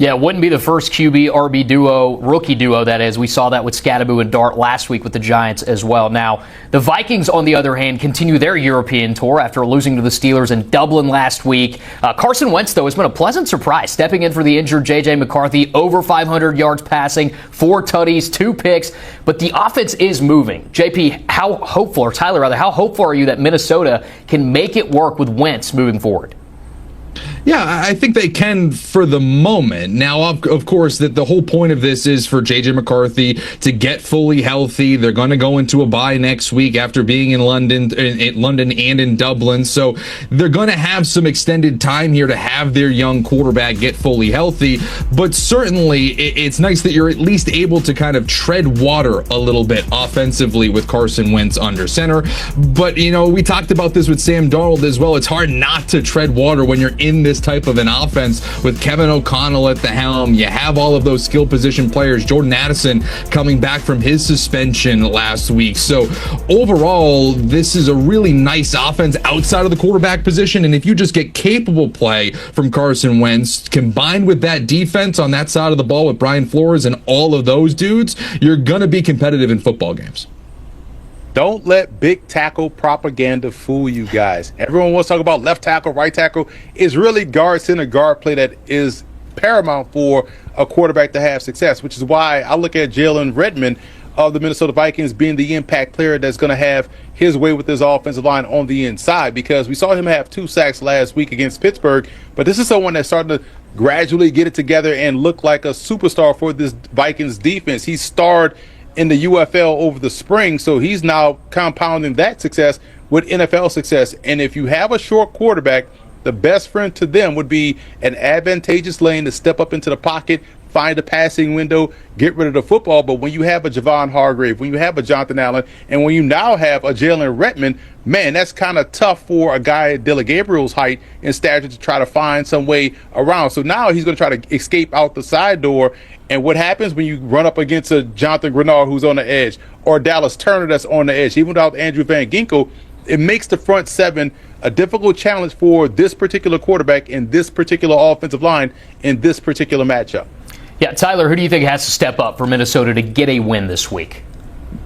Yeah, it wouldn't be the first QB-RB duo, rookie duo, that is. We saw that with Scadaboo and Dart last week with the Giants as well. Now, the Vikings, on the other hand, continue their European tour after losing to the Steelers in Dublin last week. Carson Wentz, though, has been a pleasant surprise, stepping in for the injured J.J. McCarthy, over 500 yards passing, 4 tutties, 2 picks. But the offense is moving. JP, how hopeful are you that Minnesota can make it work with Wentz moving forward? Yeah, I think they can for the moment. Now, of course, that the whole point of this is for J.J. McCarthy to get fully healthy. They're going to go into a bye next week after being in London and in Dublin. So they're going to have some extended time here to have their young quarterback get fully healthy. But certainly, it's nice that you're at least able to kind of tread water a little bit offensively with Carson Wentz under center. But, we talked about this with Sam Darnold as well. It's hard not to tread water when you're in this type of an offense with Kevin O'Connell at the helm. You have all of those skill position players. Jordan Addison coming back from his suspension last week. So overall, this is a really nice offense outside of the quarterback position. And if you just get capable play from Carson Wentz combined with that defense on that side of the ball with Brian Flores and all of those dudes, you're going to be competitive in football games. Don't let big tackle propaganda fool you guys. Everyone wants to talk about left tackle, right tackle. It's really guard center guard play that is paramount for a quarterback to have success, which is why I look at Jalen Redmond of the Minnesota Vikings being the impact player that's going to have his way with his offensive line on the inside, because we saw him have 2 sacks last week against Pittsburgh. But this is someone that's starting to gradually get it together and look like a superstar for this Vikings defense. He starred in the UFL over the spring, so he's now compounding that success with NFL success. And if you have a short quarterback, the best friend to them would be an advantageous lane to step up into the pocket, find a passing window, get rid of the football. But when you have a Javon Hargrave, when you have a Jonathan Allen, and when you now have a Jalen Redmond, man, that's kind of tough for a guy at Dylan Gabriel's height and stature to try to find some way around. So now he's going to try to escape out the side door. And what happens when you run up against a Jonathan Grenard who's on the edge, or Dallas Turner that's on the edge, even without Andrew Van Ginkel, it makes the front seven a difficult challenge for this particular quarterback and this particular offensive line in this particular matchup. Yeah, Tyler, who do you think has to step up for Minnesota to get a win this week?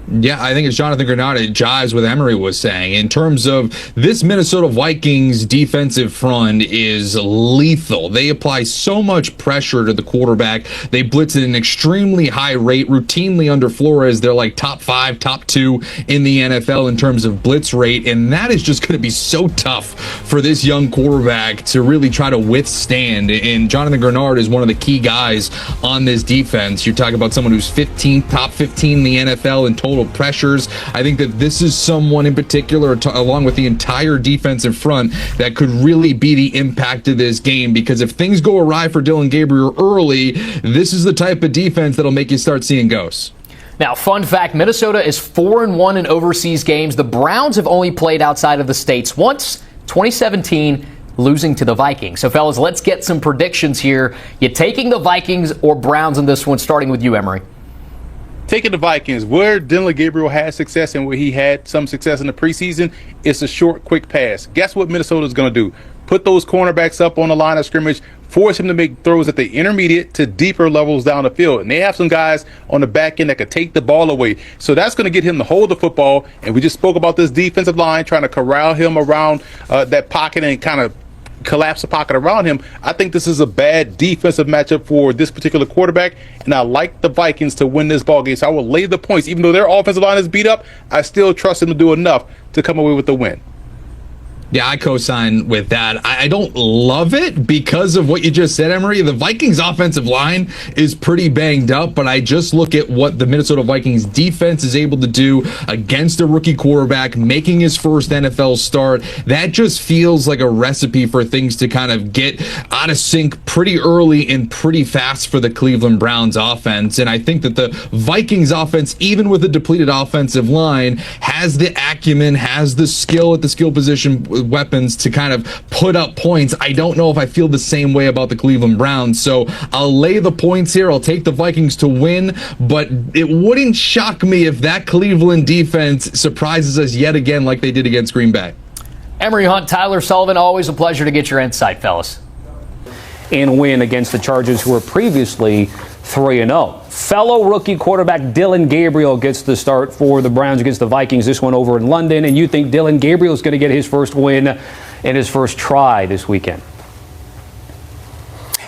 Yeah, I think it's Jonathan Grenard. It jives with Emery was saying. In terms of this Minnesota Vikings defensive front is lethal. They apply so much pressure to the quarterback. They blitz at an extremely high rate, routinely under Flores. They're like top 5, top 2 in the NFL in terms of blitz rate. And that is just going to be so tough for this young quarterback to really try to withstand. And Jonathan Grenard is one of the key guys on this defense. You're talking about someone who's top 15 in the NFL in total pressures. I think that this is someone in particular, along with the entire defensive front, that could really be the impact of this game, because if things go awry for Dylan Gabriel early, this is the type of defense that'll make you start seeing ghosts. Now, fun fact, Minnesota is 4-1 in overseas games. The Browns have only played outside of the States once, 2017, losing to the Vikings. So, fellas, let's get some predictions here. You taking the Vikings or Browns in this one, starting with you, Emery? Taking the Vikings, where Dylan Gabriel had success and where he had some success in the preseason, it's a short, quick pass. Guess what Minnesota's going to do? Put those cornerbacks up on the line of scrimmage, force him to make throws at the intermediate to deeper levels down the field. And they have some guys on the back end that could take the ball away. So that's going to get him to hold the football. And we just spoke about this defensive line trying to corral him around that pocket and kind of collapse the pocket around him. I think this is a bad defensive matchup for this particular quarterback, and I like the Vikings to win this ball game. So I will lay the points. Even though their offensive line is beat up, I still trust them to do enough to come away with the win. Yeah, I co-sign with that. I don't love it because of what you just said, Emery. The Vikings offensive line is pretty banged up, but I just look at what the Minnesota Vikings defense is able to do against a rookie quarterback, making his first NFL start. That just feels like a recipe for things to kind of get out of sync pretty early and pretty fast for the Cleveland Browns offense. And I think that the Vikings offense, even with a depleted offensive line, has the acumen, has the skill at the skill position weapons to kind of put up points. I don't know if I feel the same way about the Cleveland Browns, so I'll lay the points here. I'll take the Vikings to win, but it wouldn't shock me if that Cleveland defense surprises us yet again like they did against Green Bay. Emery Hunt, Tyler Sullivan, always a pleasure to get your insight, fellas. and win against the Chargers, who were previously 3-0. Fellow rookie quarterback Dillon Gabriel gets the start for the Browns against the Vikings, this one over in London. And you think Dillon Gabriel is going to get his first win in his first try this weekend?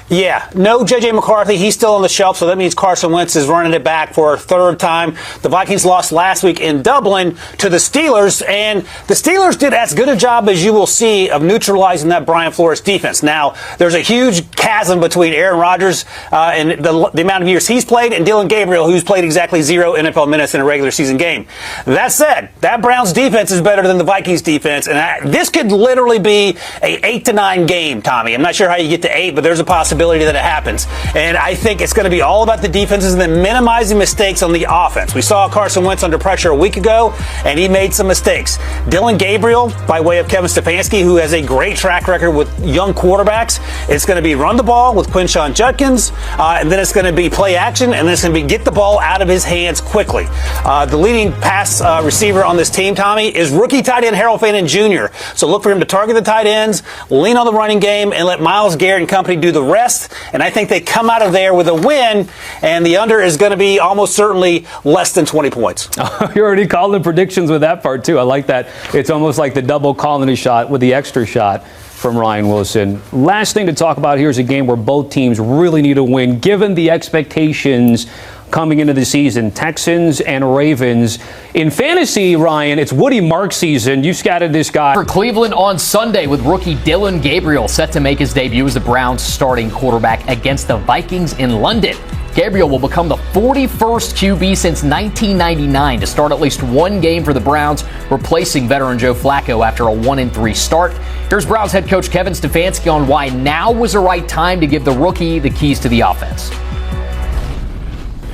Yeah, no J.J. McCarthy. He's still on the shelf, so that means Carson Wentz is running it back for a third time. The Vikings lost last week in Dublin to the Steelers, and the Steelers did as good a job as you will see of neutralizing that Brian Flores defense. Now, there's a huge chasm between Aaron Rodgers and the amount of years he's played and Dillon Gabriel, who's played exactly 0 NFL minutes in a regular season game. That said, that Browns defense is better than the Vikings defense, and this could literally be a 8-9 game, Tommy. I'm not sure how you get to 8, but there's a possibility that it happens. And I think it's going to be all about the defenses and then minimizing mistakes on the offense. We saw Carson Wentz under pressure a week ago, and he made some mistakes. Dillon Gabriel, by way of Kevin Stefanski, who has a great track record with young quarterbacks, it's going to be run the ball with Quinshon Judkins, and then it's going to be play action, and then it's going to be get the ball out of his hands quickly. The leading pass receiver on this team, Tommy, is rookie tight end Harold Fannin Jr. So look for him to target the tight ends, lean on the running game, and let Myles Garrett and company do the rest. And I think they come out of there with a win, and the under is going to be almost certainly less than 20 points. You already called the predictions with that part, too. I like that. It's almost like the double colony shot with the extra shot from Ryan Wilson. Last thing to talk about here is a game where both teams really need a win, given the expectations coming into the season. Texans and Ravens. In fantasy, Ryan, it's Woody Mark season. You scattered this guy. For Cleveland on Sunday with rookie Dillon Gabriel set to make his debut as the Browns starting quarterback against the Vikings in London. Gabriel will become the 41st QB since 1999 to start at least one game for the Browns, replacing veteran Joe Flacco after a 1-3 start. Here's Browns head coach Kevin Stefanski on why now was the right time to give the rookie the keys to the offense.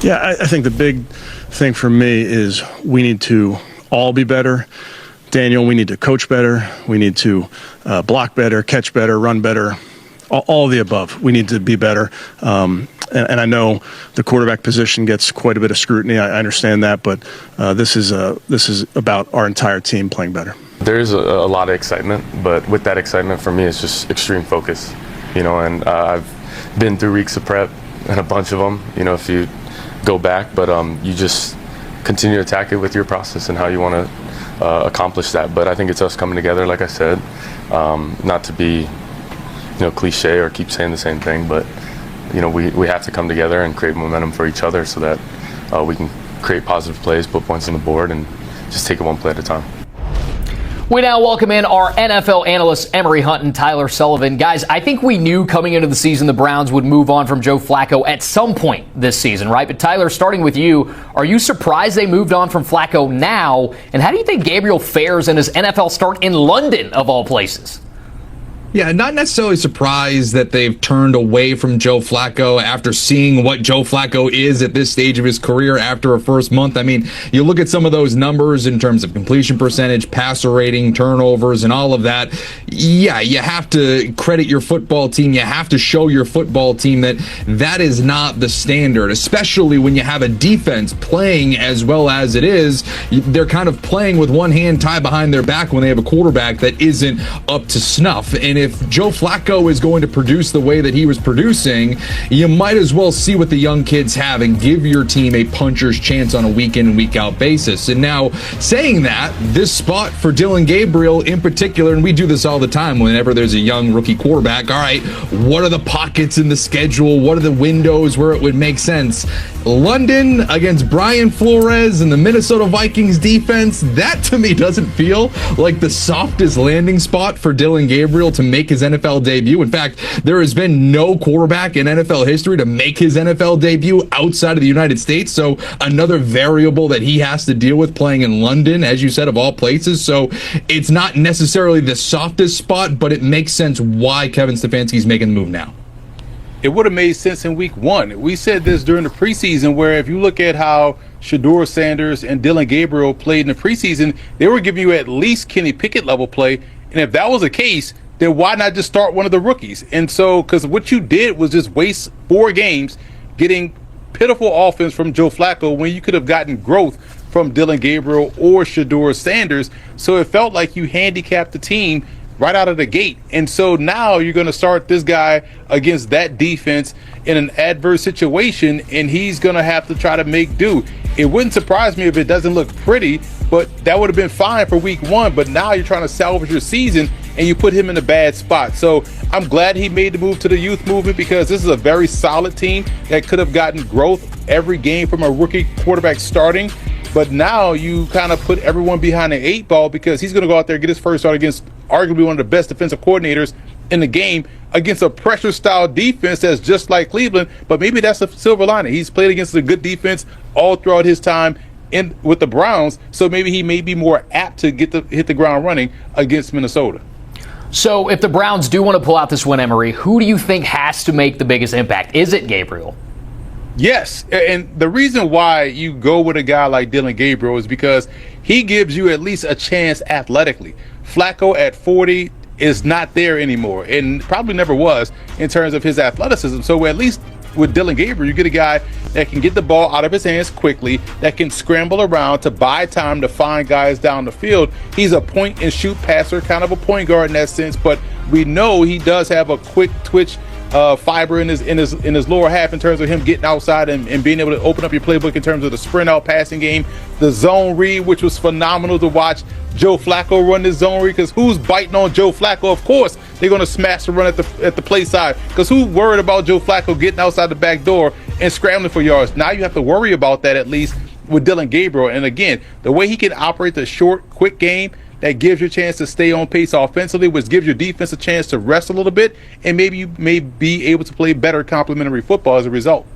Yeah, I think the big thing for me is we need to all be better. Daniel, we need to coach better. We need to block better, catch better, run better, all of the above. We need to be better. And I know the quarterback position gets quite a bit of scrutiny. I understand that, but this is about our entire team playing better. There's a lot of excitement, but with that excitement for me, it's just extreme focus. And I've been through weeks of prep and a bunch of them, if you go back, but you just continue to attack it with your process and how you want to accomplish that. But I think it's us coming together, like I said, not to be cliche or keep saying the same thing, but we have to come together and create momentum for each other so that we can create positive plays, put points on the board, and just take it one play at a time. We now welcome in our NFL analysts, Emory Hunt and Tyler Sullivan. Guys, I think we knew coming into the season the Browns would move on from Joe Flacco at some point this season, right? But Tyler, starting with you, are you surprised they moved on from Flacco now? And how do you think Gabriel fares in his NFL start in London, of all places? Yeah, not necessarily surprised that they've turned away from Joe Flacco after seeing what Joe Flacco is at this stage of his career after a first month. I mean, you look at some of those numbers in terms of completion percentage, passer rating, turnovers, and all of that. Yeah, you have to credit your football team. You have to show your football team that that is not the standard, especially when you have a defense playing as well as it is. They're kind of playing with one hand tied behind their back when they have a quarterback that isn't up to snuff. And if Joe Flacco is going to produce the way that he was producing, you might as well see what the young kids have and give your team a puncher's chance on a week in and week out basis. And now, saying that, this spot for Dillon Gabriel in particular, and we do this all the time whenever there's a young rookie quarterback, all right, what are the pockets in the schedule? What are the windows where it would make sense? London against Brian Flores and the Minnesota Vikings defense, that to me doesn't feel like the softest landing spot for Dillon Gabriel to make his NFL debut. In fact, there has been no quarterback in NFL history to make his NFL debut outside of the United States. So another variable that he has to deal with playing in London, as you said, of all places. So it's not necessarily the softest spot, but it makes sense why Kevin Stefanski's making the move now. It would have made sense in week one. We said this during the preseason, where if you look at how Shedeur Sanders and Dillon Gabriel played in the preseason, they were giving you at least Kenny Pickett level play. And if that was the case, then why not just start one of the rookies? And so, because what you did was just waste 4 games getting pitiful offense from Joe Flacco when you could have gotten growth from Dillon Gabriel or Shedeur Sanders. So it felt like you handicapped the team right out of the gate. And so now you're going to start this guy against that defense in an adverse situation, and he's going to have to try to make do. It wouldn't surprise me if it doesn't look pretty, but that would have been fine for week 1. But now you're trying to salvage your season, and you put him in a bad spot. So I'm glad he made the move to the youth movement, because this is a very solid team that could have gotten growth every game from a rookie quarterback starting. But now you kind of put everyone behind the 8 ball, because he's going to go out there and get his first start against arguably one of the best defensive coordinators in the game, against a pressure style defense that's just like Cleveland. But maybe that's a silver lining. He's played against a good defense all throughout his time with the Browns, so maybe he may be more apt to hit the ground running against Minnesota. So if the Browns do want to pull out this win, Emery, who do you think has to make the biggest impact? Is it Gabriel? Yes, and the reason why you go with a guy like Dillon Gabriel is because he gives you at least a chance athletically. Flacco at 40 is not there anymore, and probably never was in terms of his athleticism. So at least with Dillon Gabriel, you get a guy that can get the ball out of his hands quickly, that can scramble around to buy time to find guys down the field. He's a point and shoot passer, kind of a point guard in that sense, but we know he does have a quick twitch fiber in his lower half in terms of him getting outside and being able to open up your playbook in terms of the sprint out passing game, the zone read, which was phenomenal to watch Joe Flacco run this zone read, because who's biting on Joe Flacco? Of course they're going to smash the run at the play side, because who's worried about Joe Flacco getting outside the back door and scrambling for yards? Now you have to worry about that at least with Dillon Gabriel. And again, the way he can operate the short, quick game, that gives you a chance to stay on pace offensively, which gives your defense a chance to rest a little bit, and maybe you may be able to play better complementary football as a result.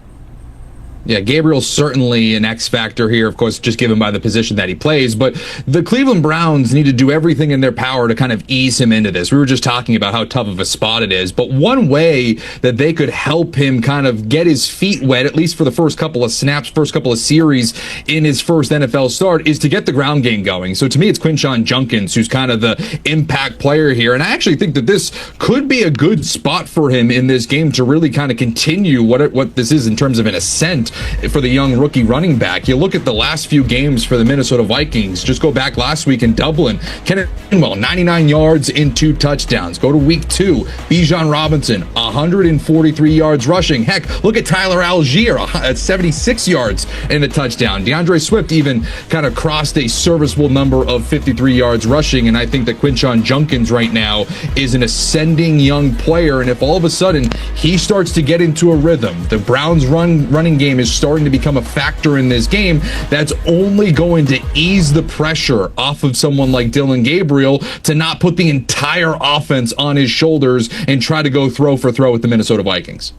Yeah, Gabriel's certainly an X factor here, of course, just given by the position that he plays. But the Cleveland Browns need to do everything in their power to kind of ease him into this. We were just talking about how tough of a spot it is. But one way that they could help him kind of get his feet wet, at least for the first couple of snaps, first couple of series in his first NFL start, is to get the ground game going. So to me, it's Quinshon Judkins who's kind of the impact player here. And I actually think that this could be a good spot for him in this game to really kind of continue what this is in terms of an ascent for the young rookie running back. You look at the last few games for the Minnesota Vikings. Just go back last week in Dublin. Kenneth Gainwell, 99 yards and 2 touchdowns. Go to week 2. Bijan Robinson, 143 yards rushing. Heck, look at Tyler Algier at 76 yards and a touchdown. DeAndre Swift even kind of crossed a serviceable number of 53 yards rushing, and I think that Quinshon Judkins right now is an ascending young player, and if all of a sudden he starts to get into a rhythm, the Browns' running game is starting to become a factor in this game, that's only going to ease the pressure off of someone like Dillon Gabriel to not put the entire offense on his shoulders and try to go throw for throw with the Minnesota Vikings.